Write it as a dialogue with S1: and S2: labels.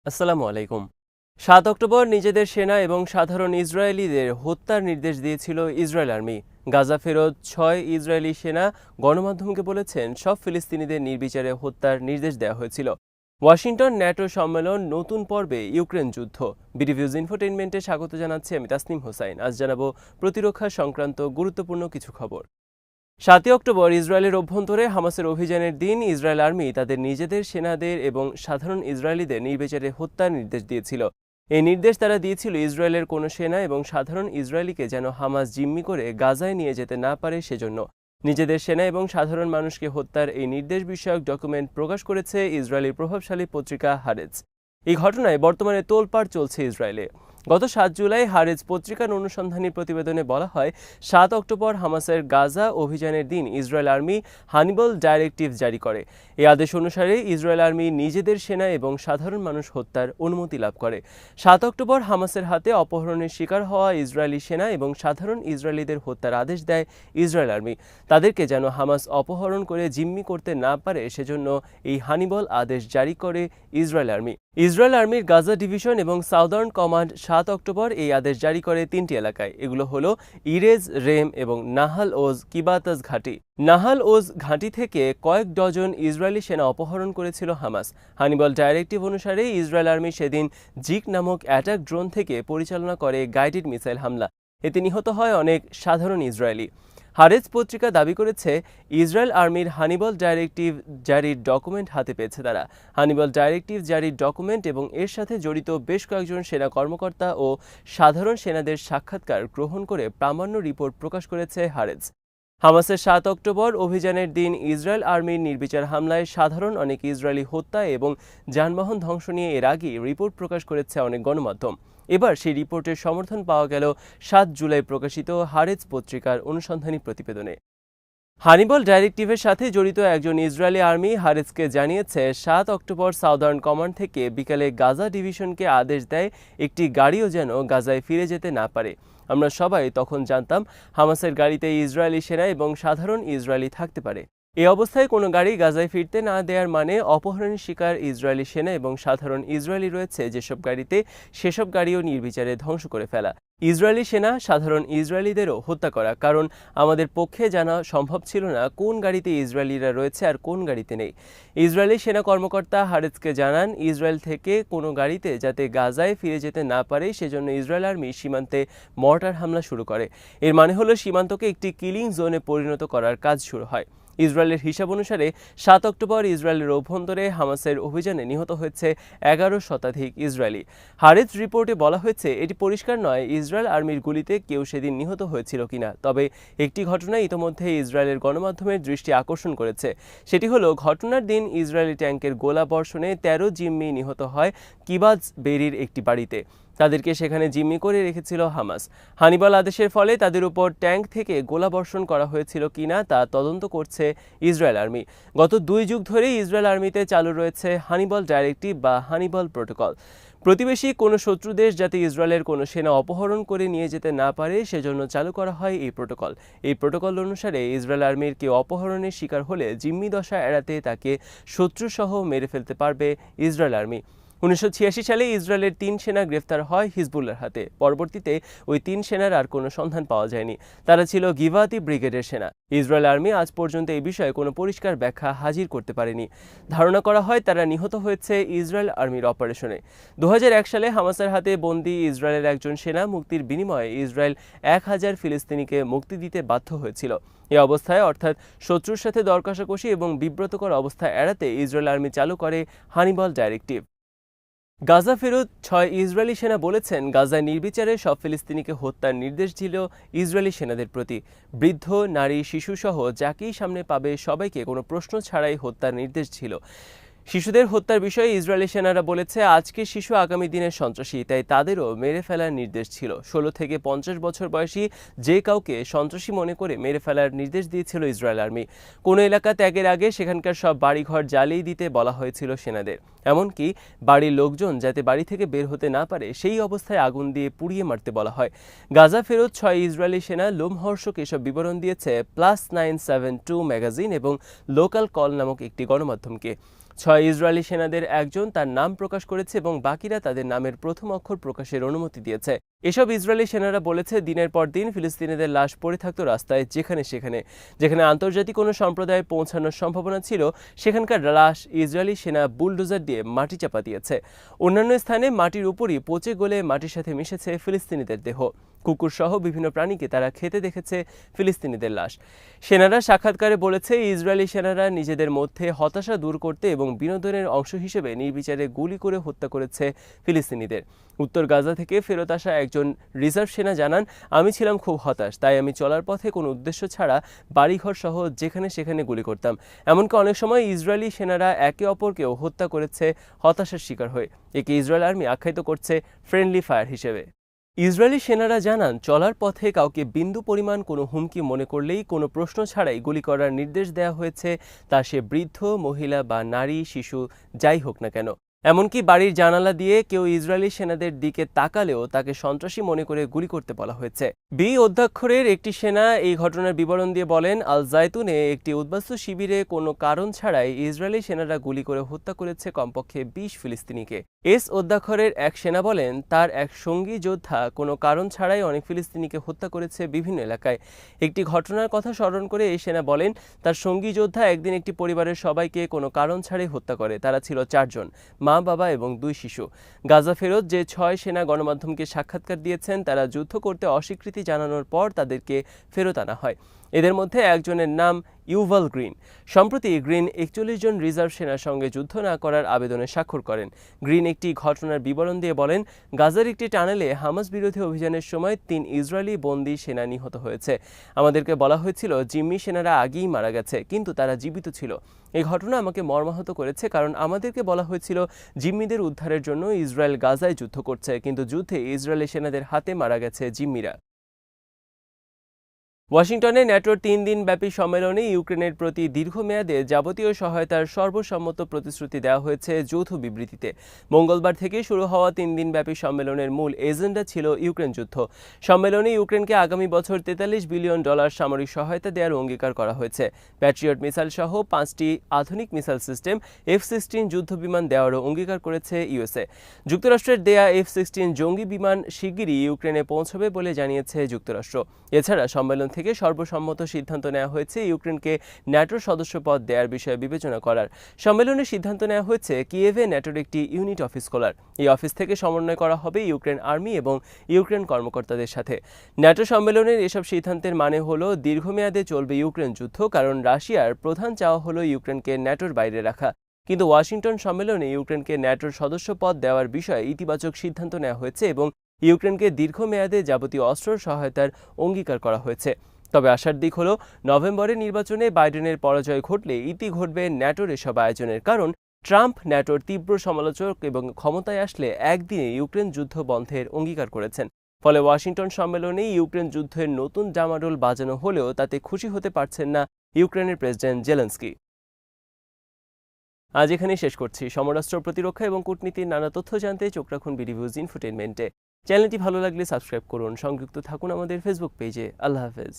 S1: আসসালামু আলাইকুম। ৭ অক্টোবর নিজেদের সেনা এবং সাধারণ ইসরায়েলিদের হত্যার নির্দেশ দিয়েছিল ইসরায়েল আর্মি। গাজা ফেরত ৬ ইসরায়েলি সেনা গণমাধ্যমকে বলেছেন সব ফিলিস্তিনিদের নির্বিচারে হত্যার নির্দেশ দেওয়া হয়েছিল। ওয়াশিংটন ন্যাটো সম্মেলন নতুন পর্বে ইউক্রেন যুদ্ধ। বিডিভিউজ ইনফোটেইনমেন্টে স্বাগত জানাচ্ছি আমি তাসনিম হোসাইন। আজ জানাবো প্রতিরক্ষা সংক্রান্ত গুরুত্বপূর্ণ কিছু খবর। ৭ অক্টোবর ইসরায়েলের অভ্যন্তরে হামাসের অভিযানের দিন ইসরায়েল আর্মি তাদের নিজেদের সেনাদের এবং সাধারণ ইসরায়েলিদের নির্বিচারে হত্যার নির্দেশ দিয়েছিল। এই নির্দেশ তারা দিয়েছিল ইসরায়েলের কোনো সেনা এবং সাধারণ ইসরায়েলিকে যেন হামাস জিম্মি করে গাজায় নিয়ে যেতে না পারে সেজন্য। নিজেদের সেনা এবং সাধারণ মানুষকে হত্যার এই নির্দেশ বিষয়ক ডকুমেন্ট প্রকাশ করেছে ইসরায়েলি প্রভাবশালী পত্রিকা হারেজ। এই ঘটনায় বর্তমানে তোলপাড় চলছে ইসরায়েলে। গত ৭ জুলাই হারেজ পত্রিকার অনুসন্ধানী প্রতিবেদনে বলা হয়, ৭ অক্টোবর হামাসের গাজা অভিযানের দিন ইসরায়েল আর্মি হানিবল ডাইরেক্টিভ জারি করে। এই আদেশ অনুসারে ইসরায়েল আর্মি নিজেদের সেনা এবং সাধারণ মানুষ হত্যার অনুমতি লাভ করে। ৭ অক্টোবর হামাসের হাতে অপহরণের শিকার হওয়া ইসরায়েলি সেনা এবং সাধারণ ইসরায়েলিদের হত্যার আদেশ দেয় ইসরায়েল আর্মি। তাদেরকে যেন হামাস অপহরণ করে জিম্মি করতে না পারে সেজন্য এই হানিবল আদেশ জারি করে ইসরায়েল আর্মি। ইসরায়েল আর্মির গাজা ডিভিশন এবং সাউদার্ন কমান্ড ৭ অক্টোবর এই আদেশ জারি করে ৩টি এলাকায়। এগুলো হলো ইরেজ, রেম এবং নাহাল ওজ কিবাতাস ঘাঁটি। নাহাল ওজ ঘাঁটি থেকে কয়েক ডজন ইসরায়েলি সেনা অপহরণ করেছিল হামাস। হানিবল ডাইরেক্টিভ অনুসারে ইসরায়েল আর্মি সেদিন জিক নামক অ্যাটাক ড্রোন থেকে পরিচালনা করে গাইডেড মিসাইল হামলা। এতে নিহত হয় অনেক সাধারণ ইসরায়েলি। হারেজ পত্রিকা দাবি করেছে, ইসরায়েল আর্মির হানিবল ডাইরেক্টিভ জারির ডকুমেন্ট হাতে পেয়েছে তারা। হানিবল ডাইরেক্টিভ জারির ডকুমেন্ট এবং এর সাথে জড়িত বেশ কয়েকজন সেনা কর্মকর্তা ও সাধারণ সেনাদের সাক্ষাৎকার গ্রহণ করে প্রামাণ্য রিপোর্ট প্রকাশ করেছে হারেজ। হামাসের ৭ অক্টোবর অভিযানের দিন ইসরায়েল আর্মির নির্বিচার হামলায় সাধারণ অনেক ইসরায়েলি হত্যা এবং যানবাহন ধ্বংস নিয়ে এর আগেই রিপোর্ট প্রকাশ করেছে অনেক গণমাধ্যম। এবার সেই রিপোর্টের সমর্থন পাওয়া গেল ৭ জুলাই প্রকাশিত হারেজ পত্রিকার অনুসন্ধানী প্রতিবেদনে। হানিবল ডাইরেক্টিভের সাথে জড়িত একজন ইসরায়েলি আর্মি হারেজকে জানিয়েছে, ৭ অক্টোবর সাউদার্ন কমান্ড থেকে বিকালে গাজা ডিভিশনকে আদেশ দেয় একটি গাড়িও যেন গাজায় ফিরে যেতে না পারে। আমরা সবাই তখন জানতাম হামাসের গাড়িতে ইসরায়েলি সেনা এবং সাধারণ ইসরায়েলি থাকতে পারে। এই অবস্থায় কোনো গাড়ি গাজায় ফিরতে না দেওয়ার মানে অপহরণের শিকার ইসরায়েলি সেনা এবং সাধারণ ইসরায়েলি রয়েছে যেসব গাড়িতে, সেসব গাড়িও নির্বিচারে ধ্বংস করে ফেলা, ইসরায়েলি সেনা সাধারণ ইসরায়েলিদেরও হত্যা করা। কারণ আমাদের পক্ষে জানা সম্ভব ছিল না কোন গাড়িতে ইসরায়েলিরা রয়েছে আর কোন গাড়িতে নেই। ইসরায়েলি সেনা কর্মকর্তা হারেজকে জানান, ইসরায়েল থেকে কোনো গাড়িতে যাতে গাজায় ফিরে যেতে না পারে সেজন্য ইসরায়েল আর্মি সীমান্তে মর্টার হামলা শুরু করে। এর মানে হলো সীমান্তকে একটি কিলিং জোনে পরিণত করার কাজ শুরু হয়। ইসরায়েলের হিসাব অনুসারে ৭ অক্টোবর ইসরায়েলের অভ্যন্তরে হামাসের অভিযানে নিহত হয়েছে ১১ শতাধিক ইসরায়েলি। হারেজ রিপোর্টে বলা হয়েছে, এটি পরিষ্কার নয় ইসরায়েল আর্মির গুলিতে কেউ সেদিন নিহত হয়েছিল কিনা। তবে একটি ঘটনা ইতোমধ্যে ইসরায়েলের গণমাধ্যমের দৃষ্টি আকর্ষণ করেছে। সেটি হলো, ঘটনার দিন ইসরায়েলি ট্যাঙ্কের গোলা বর্ষণে ১৩ জিম্মি নিহত হয় কিবাজ বেরির একটি বাড়িতে। তাদেরকে সেখানে জিম্মি করে রেখেছিল হামাস। হানিবল আদেশের ফলে তাদের উপর ট্যাঙ্ক থেকে গোলাবর্ষণ করা হয়েছিল কিনা তা তদন্ত করছে ইসরায়েল আর্মি। গত ২ যুগ ধরেই ইসরায়েল আর্মিতে চালু রয়েছে হানিবল ডাইরেক্টিভ বা হানিবল প্রোটোকল। প্রতিবেশী কোনো শত্রু দেশ যাতে ইসরায়েলের কোনো সেনা অপহরণ করে নিয়ে যেতে না পারে সেজন্য চালু করা হয় এই প্রোটোকল। এই প্রোটোকল অনুসারে ইসরায়েল আর্মির কেউ অপহরণের শিকার হলে জিম্মি দশা এড়াতে তাকে শত্রুসহ মেরে ফেলতে পারবে ইসরায়েল আর্মি। ১৯৮৬ সালে ইসরায়েলের ৩ সেনা গ্রেফতার হয় হিজবুল্লাহর হাতে। পরবর্তীতে ওই ৩ সেনার আর কোনো সন্ধান পাওয়া যায়নি। তারা ছিল গিভাতি ব্রিগেডের সেনা। ইসরায়েল আর্মি আজ পর্যন্ত এই বিষয়ে কোনো পরিষ্কার ব্যাখ্যা হাজির করতে পারেনি। ধারণা করা হয় তারা নিহত হয়েছে ইসরায়েল আর্মির অপারেশনে। ২০০১ সালে হামাসের হাতে বন্দী ইসরায়েলের একজন সেনা মুক্তির বিনিময়ে ইসরায়েল ১,০০০ ফিলিস্তিনিকে মুক্তি দিতে বাধ্য হয়েছিল। এ অবস্থায়, অর্থাৎ শত্রুর সাথে দর কষাকষি এবং বিব্রতকর অবস্থা এড়াতে ইসরায়েল আর্মি চালু করে হানিবল ডাইরেক্টিভ। গাজা ফেরত ৬ ইসরায়েলি সেনা বলেছেন, গাজায় নির্বিচারে সব ফিলিস্তিনিকে হত্যার নির্দেশ ছিল ইসরায়েলি সেনাদের প্রতি। বৃদ্ধ, নারী, শিশুসহ যাকেই সামনে পাবে সবাইকে কোনো প্রশ্ন ছাড়াই হত্যার নির্দেশ ছিল। শিশুদের হত্যার বিষয়ে ইসরায়েলি সেনারা বলেছে, আজকের শিশু আগামী দিনের সন্ত্রাসী, তাই তাদেরও মেরে ফেলার নির্দেশ ছিল। ১৬ থেকে ৫০ বছর বয়সী যে কাউকে সন্ত্রাসী মনে করে মেরে ফেলার নির্দেশ দিয়েছিল ইসরায়েল আর্মি। কোনো এলাকা ত্যাগের আগে সেখানকার সব বাড়িঘর জ্বালিয়ে দিতে বলা হয়েছিল সেনাদের। এমনকি বাড়ির লোকজন যাতে বাড়ি থেকে বের হতে না পারে সেই অবস্থায় আগুন দিয়ে পুড়িয়ে মারতে বলা হয়। গাজা ফেরত ৬ ইসরায়েলি সেনা লোমহর্ষক এসব বিবরণ দিয়েছে +972 ম্যাগাজিন এবং লোকাল কল নামক একটি গণমাধ্যমকে। 6 ইসরায়েলি সেনাদের একজন তার নাম প্রকাশ করেছে এবং বাকিরা তাদের নামের প্রথম অক্ষর প্রকাশের অনুমতি দিয়েছে। এসব ইসরায়েলি সেনারা বলেছে, দিনের পর দিন ফিলিস্তিনিদের লাশ পড়ে থাকত রাস্তায় যেখানে আন্তর্জাতিক কোনো সম্প্রদায় পৌঁছানোর সম্ভাবনা ছিল, সেখানকার লাশ ইসরায়েলি সেনা বুলডোজার দিয়ে মাটি চাপা দিয়েছে। অন্যান্য স্থানে মাটির উপরই পচে গলে মাটির সাথে মিশেছে ফিলিস্তিনিদের দেহ। কুকুর সহ বিভিন্ন প্রাণীকে তারা খেতে দেখেছে ফিলিস্তিনিদের লাশ। সেনারা সাক্ষাৎকারে বলেছে, ইসরায়েলি সেনারা নিজেদের মধ্যে হতাশা দূর করতে এবং বিনোদনের অংশ হিসেবে নির্বিচারে গুলি করে হত্যা করেছে ফিলিস্তিনিদের। উত্তর গাজা থেকে ফেরত আসা একজন রিজার্ভ সেনা জানান, আমি ছিলাম খুব হতাশ, তাই আমি চলার পথে কোনো উদ্দেশ্য ছাড়া বাড়িঘর সহ যেখানে সেখানে গুলি করতাম। এমনকি অনেক সময় ইসরায়েলি সেনারা একে অপরকেও হত্যা করেছে হতাশার শিকার হয়ে। একে ইসরায়েল আর্মি আখ্যায়িত করছে ফ্রেন্ডলি ফায়ার হিসেবে। ইসরায়েলি সেনারা জানান, চলার পথে কাউকে বিন্দু পরিমাণ কোনো হুমকি মনে করলেই কোনো প্রশ্ন ছাড়াই গুলি করার নির্দেশ দেওয়া হয়েছে, তা সে বৃদ্ধ, মহিলা বা নারী, শিশু যাই হোক না কেন। এমনকি বাড়ির জানালা দিয়ে কেউ ইসরায়েলি সেনাদের দিকে তাকালেও তাকে সন্ত্রাসী মনে করে গুলি করতে বলা হয়েছে। বি অধ্যক্ষরের একটি সেনা এই ঘটনার বিবরণ দিয়ে বলেন, আল জায়তুনে একটি উদ্বাস্তু শিবিরে কোনো কারণ ছাড়াই ইসরায়েলি সেনারা গুলি করে হত্যা করেছে কমপক্ষে 20 ফিলিস্তিনিকে। এস অধ্যক্ষরের এক সেনা বলেন, তার এক সঙ্গী যোদ্ধা কোনো কারণ ছাড়াই অনেক ফিলিস্তিনিকে হত্যা করেছে বিভিন্ন এলাকায়। একটি ঘটনার কথা স্মরণ করে এই সেনা বলেন, তার সঙ্গী যোদ্ধা একদিন একটি পরিবারের সবাইকে কোনো কারণ ছাড়াই হত্যা করে। তারা ছিল 4 জন, মা, বাবা এবং 2 শিশু। গাজা ফেরত যে 6 সেনা গণমাধ্যমকে সাক্ষাৎকার দিয়েছেন, তারা যুদ্ধ করতে অস্বীকৃতি জানানোর পর তাদেরকে ফেরত আনা হয়। এদের মধ্যে একজনের নাম ইউভাল গ্রিন। সম্প্রতি গ্রিন 41 জন রিজার্ভ সেনার সঙ্গে যুদ্ধ না করার আবেদনে স্বাক্ষর করেন। গ্রিন একটি ঘটনার বিবরণ দিয়ে বলেন, গাজার একটি টানেলে হামাস বিরোধী অভিযানের সময় 3 ইসরায়েলি বন্দী সেনা নিহত হয়েছে। আমাদেরকে বলা হয়েছিল জিম্মি সেনারা আগেই মারা গেছে, কিন্তু তারা জীবিত ছিল। এই ঘটনা আমাকে মর্মাহত করেছে, কারণ আমাদেরকে বলা হয়েছিল জিম্মিদের উদ্ধারের জন্য ইসরায়েল গাজায় যুদ্ধ করছে, কিন্তু যুদ্ধে ইসরায়েলি সেনাদের হাতে মারা গেছে জিম্মিরা। ওয়াশিংটনে ন্যাটোর 3 দিনব্যাপী সম্মেলনে ইউক্রেনের প্রতি দীর্ঘমেয়াদে যাবতীয় সহায়তার সর্বসম্মত প্রতিশ্রুতি দেওয়া হয়েছে যৌথ বিবৃতিতে। মঙ্গলবার থেকে শুরু হওয়া 3 দিনব্যাপী সম্মেলনের মূল এজেন্ডা ছিল ইউক্রেন যুদ্ধ। সম্মেলনে ইউক্রেনকে আগামী বছর $43 বিলিয়ন সামরিক সহায়তা দেওয়ার অঙ্গীকার করা হয়েছে। প্যাট্রিয়ট মিসাইল সহ 5টি আধুনিক মিসাইল সিস্টেম, F-16 যুদ্ধ বিমান দেওয়ারও অঙ্গীকার করেছে ইউএসএ। যুক্তরাষ্ট্রের দেয়া F-16 জঙ্গি বিমান শিগগিরই ইউক্রেনে পৌঁছবে বলে জানিয়েছে যুক্তরাষ্ট্র। এছাড়া সম্মেলন থেকে সর্বসম্মত সিদ্ধান্ত নেওয়া হয়েছে ইউক্রেনকে ন্যাটোর সদস্যপদ দেওয়ার বিষয়ে বিবেচনা করার। সম্মেলনে সিদ্ধান্ত নেওয়া হয়েছে কিয়েভে ন্যাটোর একটি ইউনিট অফিস খোলার। এই অফিস থেকে সমন্বয় করা হবে ইউক্রেন আর্মি এবং ইউক্রেন কর্মকর্তাদের সাথে। ন্যাটো সম্মেলনের এসব সিদ্ধান্তের মানে হলো দীর্ঘমেয়াদে চলবে ইউক্রেন যুদ্ধ, কারণ রাশিয়ার প্রধান চাওয়া হলো ইউক্রেনকে ন্যাটোর বাইরে রাখা। কিন্তু ওয়াশিংটন সম্মেলনে ইউক্রেনকে ন্যাটোর সদস্যপদ দেওয়ার বিষয়ে ইতিবাচক সিদ্ধান্ত নেওয়া হয়েছে এবং ইউক্রেনকে দীর্ঘমেয়াদে যাবতীয় অস্ত্র সহায়তার অঙ্গীকার করা হয়েছে। তবে আশার দিক হলো, নভেম্বরের নির্বাচনে বাইডেনের পরাজয় ঘটলে ইতি ঘটবে ন্যাটোর এসব আয়োজনের, কারণ ট্রাম্প ন্যাটোর তীব্র সমালোচক এবং ক্ষমতায় আসলে একদিনে ইউক্রেন যুদ্ধ বন্ধের অঙ্গীকার করেছেন। ফলে ওয়াশিংটন সম্মেলনে ইউক্রেন যুদ্ধের নতুন ডামাডোল বাজানো হলেও তাতে খুশি হতে পারছেন না ইউক্রেনের প্রেসিডেন্ট জেলেনস্কি। আজ এখানেই শেষ করছি। সমরাস্ত্র, প্রতিরক্ষা এবং কূটনীতির নানা তথ্য জানতে চোখ রাখুন বিডিভিউজ ইনফোটেইনমেন্টে। চ্যানেলটি ভালো লাগলে সাবস্ক্রাইব করুন। সংযুক্ত থাকুন আমাদের ফেসবুক পেজে। আল্লাহ হাফেজ।